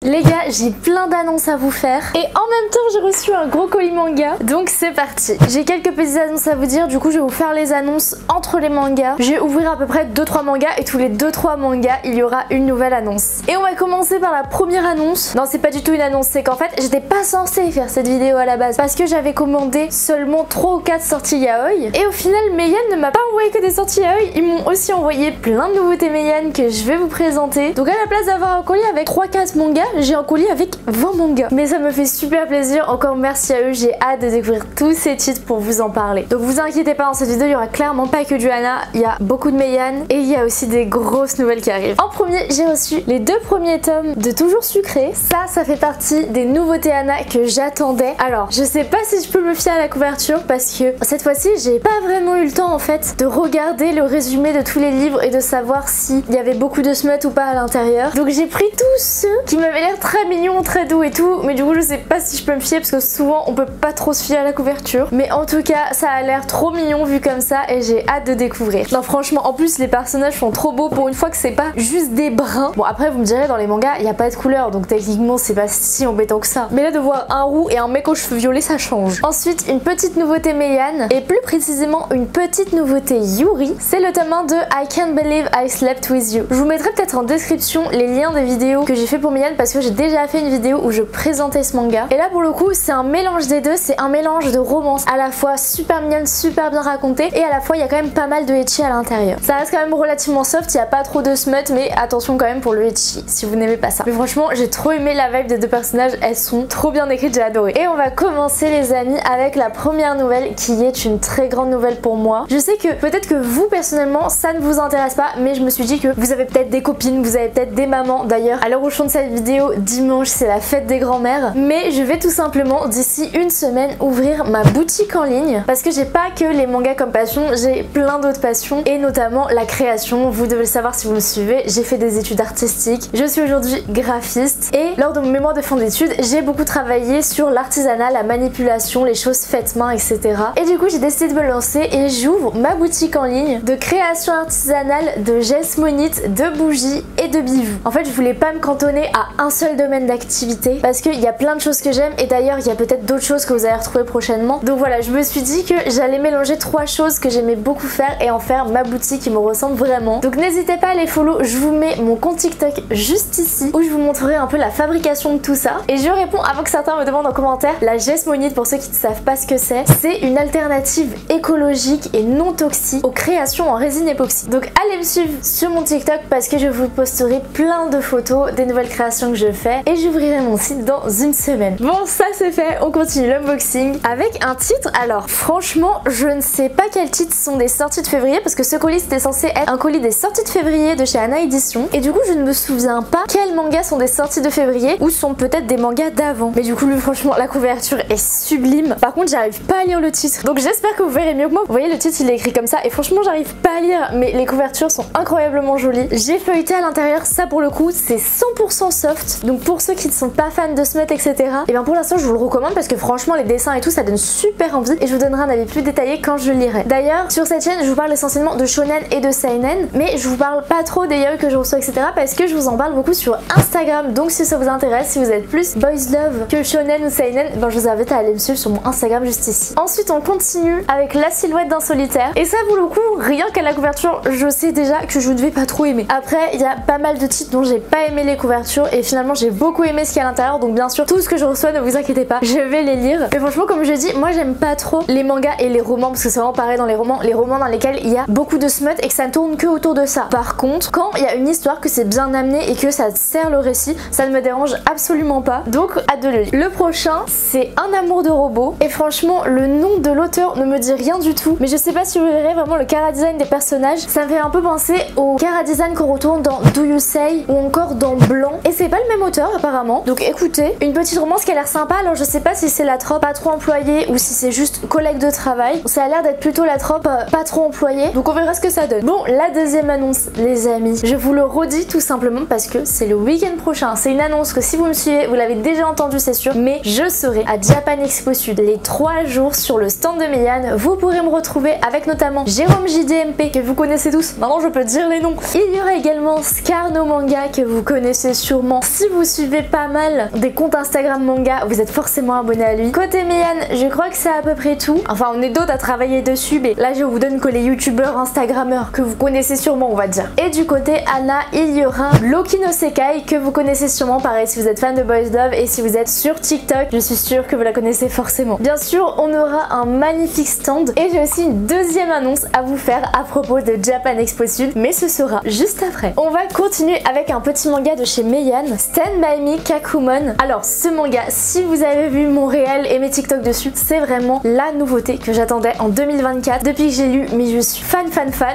Les gars, j'ai plein d'annonces à vous faire et en même temps j'ai reçu un gros colis manga, donc c'est parti. J'ai quelques petites annonces à vous dire, du coup je vais vous faire les annonces entre les mangas. Je vais ouvrir à peu près 2-3 mangas et tous les 2-3 mangas il y aura une nouvelle annonce. Et on va commencer par la première annonce. Non, c'est pas du tout une annonce, c'est qu'en fait j'étais pas censée faire cette vidéo à la base parce que j'avais commandé seulement 3 ou 4 sorties yaoi et au final Meian ne m'a pas envoyé que des sorties yaoi, ils m'ont aussi envoyé plein de nouveautés Meian que je vais vous présenter. Donc à la place d'avoir un colis avec 3-4 mangas, j'ai un colis avec 20 mangas. Mais ça me fait super plaisir, encore merci à eux, j'ai hâte de découvrir tous ces titres pour vous en parler. Donc vous inquiétez pas, dans cette vidéo il y aura clairement pas que du Hana, il y a beaucoup de Meian et il y a aussi des grosses nouvelles qui arrivent. En premier, j'ai reçu les 2 premiers tomes de Toujours Sucré. Ça fait partie des nouveautés Hana que j'attendais. Alors je sais pas si je peux me fier à la couverture parce que cette fois-ci j'ai pas vraiment eu le temps en fait de regarder le résumé de tous les livres et de savoir s'il y avait beaucoup de smut ou pas à l'intérieur. Donc j'ai pris tous ceux qui m'avaient l'air très mignons, très doux et tout, mais du coup je sais pas si je peux me fier parce que souvent on peut pas trop se fier à la couverture. Mais en tout cas ça a l'air trop mignon vu comme ça et j'ai hâte de découvrir. Non franchement, en plus les personnages sont trop beaux pour une fois que c'est pas juste des bruns. Bon après vous me direz, dans les mangas il n'y a pas de couleur donc techniquement c'est pas si embêtant que ça. Mais là de voir un roux et un mec aux cheveux violets ça change. Ensuite une petite nouveauté Meian et plus précisément une petite nouveauté Yuri. C'est le tome 1 de I Can't Believe I Slept With You. Je vous mettrai peut-être en description les liens des vidéos que j'ai fait pour Meian parce que j'ai déjà fait une vidéo où je présentais ce manga. Et là pour le coup c'est un mélange des deux, c'est un mélange de romance à la fois super mignonne, super bien racontée et à la fois il y a quand même pas mal de ecchi à l'intérieur. Ça reste quand même relativement soft, il n'y a pas trop de smut mais attention quand même pour le ecchi si vous n'aimez pas ça. Mais franchement j'ai trop aimé la vibe des 2 personnages, elles sont trop bien écrites, j'ai adoré. Et on va commencer les amis avec la première nouvelle qui est une très grande nouvelle pour moi. Je sais que peut-être que vous personnellement ça ne vous intéresse pas mais je me suis dit que vous avez peut-être des copines, vous avez peut-être des mamans. D'ailleurs à l'heure où je tourne cette vidéo, dimanche c'est la fête des grands-mères, mais je vais tout simplement d'ici une semaine ouvrir ma boutique en ligne parce que j'ai pas que les mangas comme passion, j'ai plein d'autres passions et notamment la création. Vous devez le savoir si vous me suivez, j'ai fait des études artistiques, je suis aujourd'hui graphiste et lors de mon mémoire de fin d'études j'ai beaucoup travaillé sur l'artisanat, la manipulation, les choses faites main etc. Et du coup j'ai décidé de me lancer et j'ouvre ma boutique en ligne de création artisanale, de gestes monites, de bougies et de bijoux. En fait je voulais pas me cantonner à un seul domaine d'activité parce qu'il y a plein de choses que j'aime et d'ailleurs il y a peut-être d'autres choses que vous allez retrouver prochainement. Donc voilà, je me suis dit que j'allais mélanger 3 choses que j'aimais beaucoup faire et en faire ma boutique qui me ressemble vraiment. Donc n'hésitez pas à les follow, je vous mets mon compte TikTok juste ici où je vous montrerai un peu la fabrication de tout ça. Et je réponds avant que certains me demandent en commentaire, la geste monite pour ceux qui ne savent pas ce que c'est une alternative écologique et non toxique aux créations en résine époxy. Donc allez me suivre sur mon TikTok parce que je vous posterai plein de photos des nouvelles créations que je fais et j'ouvrirai mon site dans une semaine. Bon ça c'est fait, on continue l'unboxing avec un titre. Alors franchement je ne sais pas quels titres sont des sorties de février parce que ce colis c'était censé être un colis des sorties de février de chez Hana Édition et du coup je ne me souviens pas quels mangas sont des sorties de février ou sont peut-être des mangas d'avant. Mais du coup lui franchement la couverture est sublime. Par contre j'arrive pas à lire le titre donc j'espère que vous verrez mieux que moi. Vous voyez le titre il est écrit comme ça et franchement j'arrive pas à lire mais les couvertures sont incroyablement jolies. J'ai feuilleté à l'intérieur, ça pour le coup c'est 100% soft donc pour ceux qui ne sont pas fans de smut etc et bien pour l'instant je vous le recommande parce que franchement les dessins et tout ça donne super envie et je vous donnerai un avis plus détaillé quand je le lirai. D'ailleurs sur cette chaîne je vous parle essentiellement de shonen et de seinen mais je vous parle pas trop des yaoi que je reçois etc parce que je vous en parle beaucoup sur Instagram donc si ça vous intéresse, si vous êtes plus boys love que shonen ou seinen, ben je vous invite à aller me suivre sur mon Instagram juste ici. Ensuite on continue avec la silhouette d'un solitaire et ça pour le coup rien qu'à la couverture je sais déjà que je ne vais pas trop aimer. Après il y a pas mal de titres dont j'ai pas aimé les couvertures et finalement j'ai beaucoup aimé ce qu'il y a à l'intérieur donc bien sûr tout ce que je reçois ne vous inquiétez pas, je vais les lire. Mais franchement comme je dis, moi j'aime pas trop les mangas et les romans parce que c'est vraiment pareil dans les romans dans lesquels il y a beaucoup de smut et que ça ne tourne que autour de ça. Par contre quand il y a une histoire que c'est bien amené et que ça sert le récit, ça ne me dérange absolument pas donc hâte de le lire. Le prochain c'est Un amour de robot et franchement le nom de l'auteur ne me dit rien du tout mais je sais pas si vous verrez vraiment le chara design des personnages, ça me fait un peu penser au chara design qu'on retrouve dans Do You Say ou encore dans Blanc et c'est pas le même auteur apparemment donc écoutez, une petite romance qui a l'air sympa. Alors je sais pas si c'est la trope pas trop employée ou si c'est juste collègue de travail, ça a l'air d'être plutôt la trope pas trop employée donc on verra ce que ça donne. Bon la deuxième annonce les amis, je vous le redis tout simplement parce que c'est le week-end prochain, c'est une annonce que si vous me suivez vous l'avez déjà entendu c'est sûr mais je serai à Japan Expo Sud les 3 jours sur le stand de Meian. Vous pourrez me retrouver avec notamment Jérôme JDMP que vous connaissez tous, maintenant je peux dire les noms. Il y aura également Scar no Manga que vous connaissez sûrement si vous suivez pas mal des comptes Instagram manga, vous êtes forcément abonné à lui. Côté Meian, je crois que c'est à peu près tout. Enfin, on est d'autres à travailler dessus, mais là je vous donne que les youtubeurs, instagrammeurs que vous connaissez sûrement, on va dire. Et du côté Anna, il y aura Loki no Sekai que vous connaissez sûrement, pareil si vous êtes fan de Boys Love et si vous êtes sur TikTok, je suis sûre que vous la connaissez forcément. Bien sûr, on aura un magnifique stand et j'ai aussi une deuxième annonce à vous faire à propos de Japan Expo Sud, mais ce sera juste après. On va continuer avec un petit manga de chez Meian, Stand By Me Kakumon. Alors ce manga, si vous avez vu mon réel et mes TikTok dessus, c'est vraiment la nouveauté que j'attendais en 2024 depuis que j'ai lu, mais je suis fan.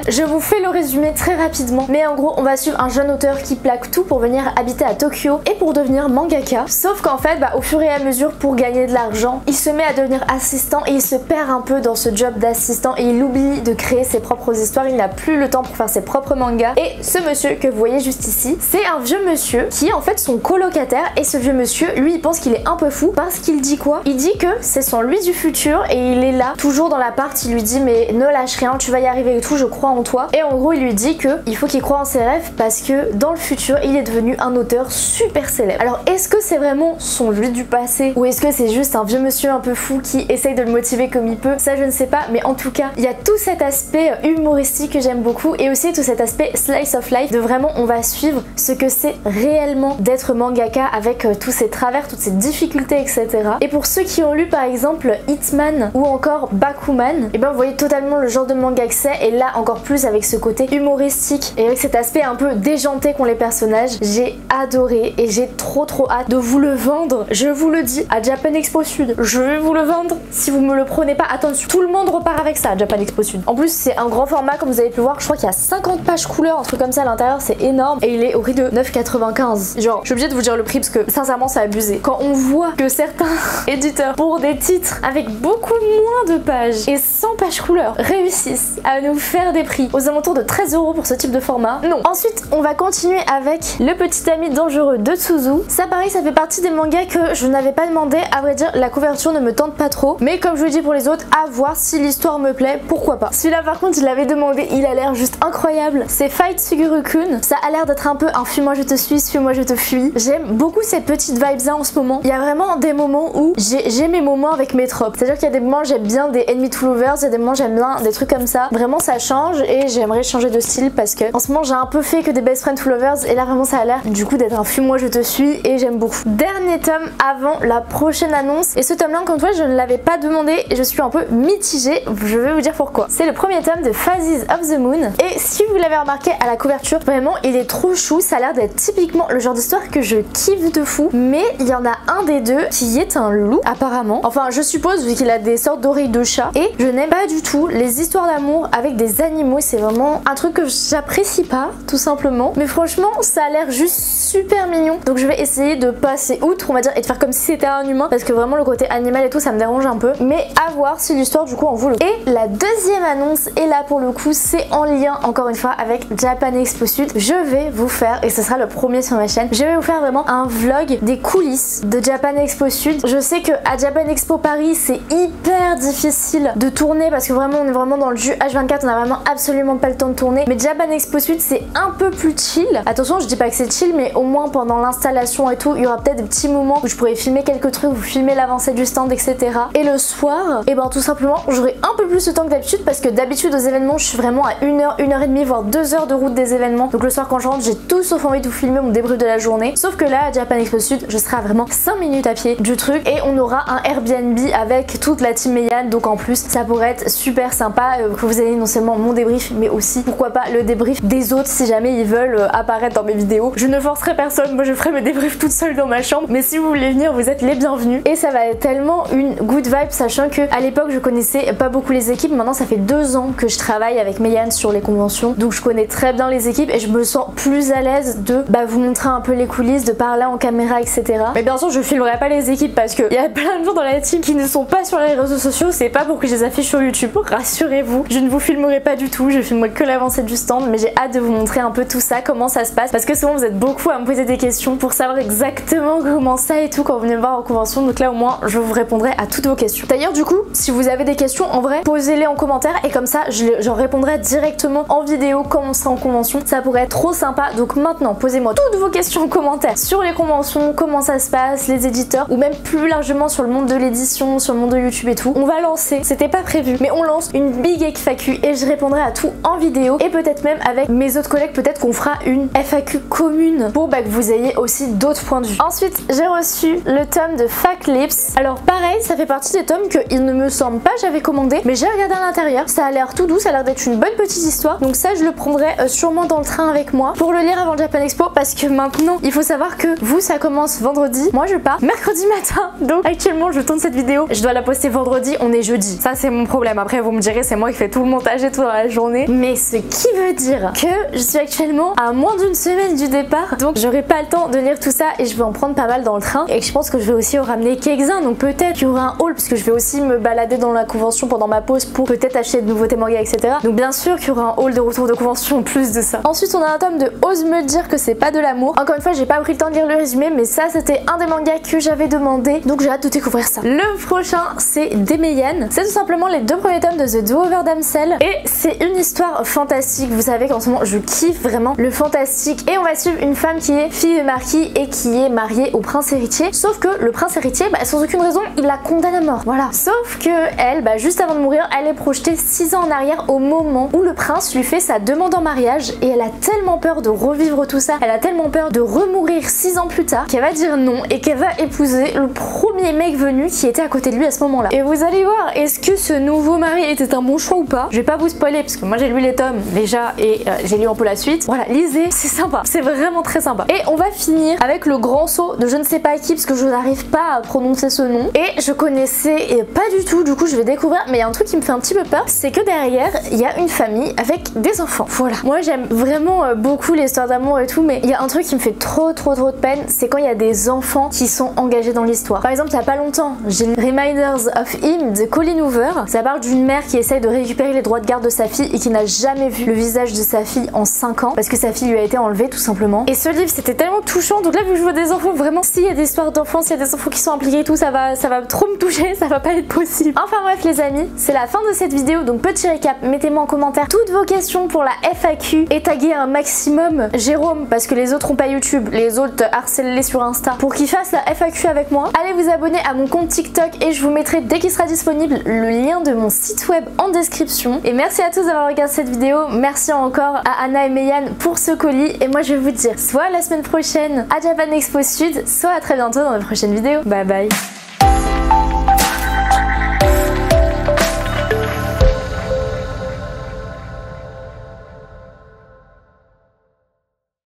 Je vous fais le résumé très rapidement, mais en gros on va suivre un jeune auteur qui plaque tout pour venir habiter à Tokyo et pour devenir mangaka. Sauf qu'en fait, au fur et à mesure, pour gagner de l'argent, il se met à devenir assistant et il se perd un peu dans ce job d'assistant et il oublie de créer ses propres histoires. Il n'a plus le temps pour faire ses propres mangas. Et ce monsieur que vous voyez juste ici, c'est un vieux monsieur qui est en fait son colocataire. Et ce vieux monsieur, lui, il pense qu'il est un peu fou parce qu'il dit quoi? Il dit que c'est son lui du futur et il est là, toujours dans l'appart. Il lui dit mais ne lâche rien, tu vas y arriver et tout, je crois en toi. Et en gros, il lui dit que il faut qu'il croie en ses rêves parce que dans le futur, il est devenu un auteur super célèbre. Alors, est-ce que c'est vraiment son lui du passé ou est-ce que c'est juste un vieux monsieur un peu fou qui essaye de le motiver comme il peut? Ça, je ne sais pas, mais en tout cas, il y a tout cet aspect humoristique que j'aime beaucoup et aussi tout cet aspect slice of life de vraiment on va suivre ce que c'est réellement d'être mangaka avec tous ses travers, toutes ses difficultés, etc. Et pour ceux qui ont lu par exemple Hitman ou encore Bakuman, et ben vous voyez totalement le genre de manga que c'est et là encore plus avec ce côté humoristique et avec cet aspect un peu déjanté qu'ont les personnages. J'ai adoré et j'ai trop hâte de vous le vendre. Je vous le dis, à Japan Expo Sud, je vais vous le vendre. Si vous me le prenez pas, attention, tout le monde repart avec ça à Japan Expo Sud. En plus, c'est un grand format comme vous avez pu voir. Je crois qu'il y a 50 pages couleurs, un truc comme ça à l'intérieur, c'est énorme. Et il est au prix de 9,95. Genre, je suis obligée de vous dire le prix parce que sincèrement, c'est abusé. Quand on voit que certains éditeurs, pour des titres avec beaucoup moins de pages et 100 pages couleurs, réussissent à nous faire des prix aux alentours de 13 € pour ce type de format, non. Ensuite, on va continuer avec Le Petit Ami Dangereux de Tsuzu. Ça pareil, ça fait partie des mangas que je n'avais pas demandé. À vrai dire, la couverture ne me tente pas trop. Mais comme je vous le dis pour les autres, à voir si l'histoire me plaît, pourquoi pas. Celui-là par contre, il l'avait demandé, il a l'air juste incroyable. C'est Fight Suguru-kun. Ça a l'air d'être un peu un fuis-moi je te suis-moi je te fuis. J'aime beaucoup cette petite vibes là en ce moment. Il y a vraiment des moments où j'ai mes moments avec mes tropes. C'est-à-dire qu'il y a des moments où j'aime bien des enemy to lovers, il y a des moments où j'aime bien des trucs comme ça. Vraiment ça change et j'aimerais changer de style parce que en ce moment j'ai un peu fait que des best friends to lovers et là vraiment ça a l'air du coup d'être un fuis-moi je te suis et j'aime beaucoup. Dernier tome avant la prochaine annonce et ce tome là encore une fois je ne l'avais pas demandé et je suis un peu mitigée, je vais vous dire pourquoi. C'est le premier tome de Phases of the Moon et si vous l'avez remarqué à la couverture, vraiment il est trop chou, ça a l'air d'être typiquement le genre d'histoire que je kiffe de fou, mais il y en a un des deux qui est un loup apparemment, enfin je suppose vu qu'il a des sortes d'oreilles de chat et je n'aime pas du tout les histoires d'amour avec des animaux, c'est vraiment un truc que j'apprécie pas tout simplement, mais franchement ça a l'air juste super mignon donc je vais essayer de passer outre on va dire et de faire comme si c'était un humain parce que vraiment le côté animal et tout ça me dérange un peu, mais à voir si l'histoire du coup en vaut le coup. Et la deuxième annonce et là pour le coup c'est en lien encore une fois avec Japan Expo Sud, je vais vous faire et ce sera le premier sur ma chaîne, je vais vous faire vraiment un vlog des coulisses de Japan Expo Sud. Je sais que à Japan Expo Paris c'est hyper difficile de tourner parce que vraiment on est vraiment dans le jus H24, on a vraiment absolument pas le temps de tourner, mais Japan Expo Sud c'est un peu plus chill. Attention je dis pas que c'est chill mais au moins pendant l'installation et tout il y aura peut-être des petits moments où je pourrais filmer quelques trucs, vous filmer l'avancée du stand etc. Et le soir et ben tout simplement j'aurai un peu plus de temps que d'habitude parce que d'habitude aux événements je suis vraiment à 1h, 1h30 voire 2 heures de route des événements, donc le soir quand je rentre j'ai tout sauf envie de vous filmer mon débrief de la journée, sauf que là à Japan Expo Sud je serai à vraiment 5 minutes à pied du truc et on aura un Airbnb avec toute la team Meian, donc en plus ça pourrait être super sympa que vous ayez non seulement mon débrief mais aussi pourquoi pas le débrief des autres si jamais ils veulent apparaître dans mes vidéos. Je ne forcerai personne, moi je ferai mes débriefs toute seule dans ma chambre, mais si vous voulez venir vous êtes les bienvenus et ça va être tellement une good vibe sachant que à l'époque je connaissais pas beaucoup les équipes, maintenant ça fait 2 ans que je travaille avec Meian sur les conventions donc je connais très bien les équipes et je me sens plus à l'aise de vous montrer un peu les coulisses, de parler en caméra etc. Mais bien sûr je filmerai pas les équipes parce qu'il y a plein de gens dans la team qui ne sont pas sur les réseaux sociaux, c'est pas pour que je les affiche sur YouTube, rassurez-vous, je ne vous filmerai pas du tout, je filmerai que l'avancée du stand, mais j'ai hâte de vous montrer un peu tout ça, comment ça se passe, parce que souvent vous êtes beaucoup à me poser des questions pour savoir exactement comment ça et tout quand vous venez me voir en convention, donc là au moins je vous répondrai à toutes vos questions. D'ailleurs du coup si vous avez des questions en vrai posez-les en commentaire et comme ça j'en répondrai directement en vidéo quand on sera en convention, ça pourrait être trop sympa, donc maintenant posez-moi toutes vos questions commentaires sur les conventions, comment ça se passe, les éditeurs, ou même plus largement sur le monde de l'édition, sur le monde de YouTube et tout. On va lancer, c'était pas prévu, mais on lance une big FAQ et je répondrai à tout en vidéo et peut-être même avec mes autres collègues, peut-être qu'on fera une FAQ commune pour que vous ayez aussi d'autres points de vue. Ensuite, j'ai reçu le tome de Fake Lips. Alors pareil, ça fait partie des tomes que il ne me semble pas j'avais commandé, mais j'ai regardé à l'intérieur, ça a l'air tout doux, ça a l'air d'être une bonne petite histoire, donc ça je le prendrai sûrement dans le train avec moi pour le lire avant le Japan Expo, parce que maintenant il faut savoir que vous ça commence vendredi, moi je pars mercredi matin, donc actuellement je tourne cette vidéo, je dois la poster vendredi, on est jeudi, ça c'est mon problème. Après vous me direz c'est moi qui fais tout le montage et tout dans la journée, mais ce qui veut dire que je suis actuellement à moins d'une semaine du départ, donc j'aurai pas le temps de lire tout ça et je vais en prendre pas mal dans le train, et je pense que je vais aussi ramener quelques-uns, donc peut-être qu'il y aura un haul parce que je vais aussi me balader dans la convention pendant ma pause pour peut-être acheter de nouveautés manga, etc. Donc bien sûr qu'il y aura un haul de retour de convention en plus de ça. Ensuite on a un tome de Ose me dire que c'est pas de l'amour. Encore une fois j'ai pas pris le temps de lire le résumé, mais ça c'était un des mangas que j'avais demandé, donc j'ai hâte de découvrir ça. Le prochain c'est Demeyan, c'est tout simplement les deux premiers tomes de The Do-Over Damsel et c'est une histoire fantastique. Vous savez qu'en ce moment je kiffe vraiment le fantastique et on va suivre une femme qui est fille de marquis et qui est mariée au prince héritier, sauf que le prince héritier sans aucune raison il la condamne à mort, voilà. Sauf que elle, juste avant de mourir, elle est projetée 6 ans en arrière au moment où le prince lui fait sa demande en mariage et elle a tellement peur de revivre tout ça, elle a tellement peur de remourir 6 ans plus tard qu'elle va dire non et qu'elle va épouser le premier mec venu qui était à côté de lui à ce moment là. Et vous allez voir, est-ce que ce nouveau mari était un bon choix ou pas? Je vais pas vous spoiler parce que moi j'ai lu les tomes déjà et j'ai lu un peu la suite. Voilà, lisez, c'est sympa, c'est vraiment très sympa. Et on va finir avec le grand saut de je ne sais pas qui parce que je n'arrive pas à prononcer ce nom et je connaissais pas du tout, du coup je vais découvrir, mais il y a un truc qui me fait un petit peu peur, c'est que derrière il y a une famille avec des enfants. Voilà, moi j'aime vraiment beaucoup les histoires d'amour et tout, mais il y a un truc qui me fait trop de peine, c'est quand il y a des enfants qui sont engagés dans l'histoire. Par exemple il y a pas longtemps, j'ai Reminders of Him de Colleen Hoover, ça parle d'une mère qui essaye de récupérer les droits de garde de sa fille et qui n'a jamais vu le visage de sa fille en 5 ans parce que sa fille lui a été enlevée tout simplement. Et ce livre c'était tellement touchant, donc là vu que je vois des enfants, vraiment s'il y a des histoires d'enfants, s'il y a des enfants qui sont impliqués et tout, ça va trop me toucher, ça va pas être possible. Enfin bref les amis, c'est la fin de cette vidéo, donc petit récap, mettez-moi en commentaire toutes vos questions pour la FAQ et taguez un maximum Jérôme parce que les autres ont pas YouTube, les autres harcèlent-les sur Insta pour qu'il fasse la FAQ avec moi. Allez vous abonner à mon compte TikTok et je vous mettrai dès qu'il sera disponible le lien de mon site web en description. Et merci à tous d'avoir regardé cette vidéo, merci encore à Anna et Meian pour ce colis et moi je vais vous dire soit la semaine prochaine à Japan Expo Sud, soit à très bientôt dans de prochaines vidéos. Bye bye.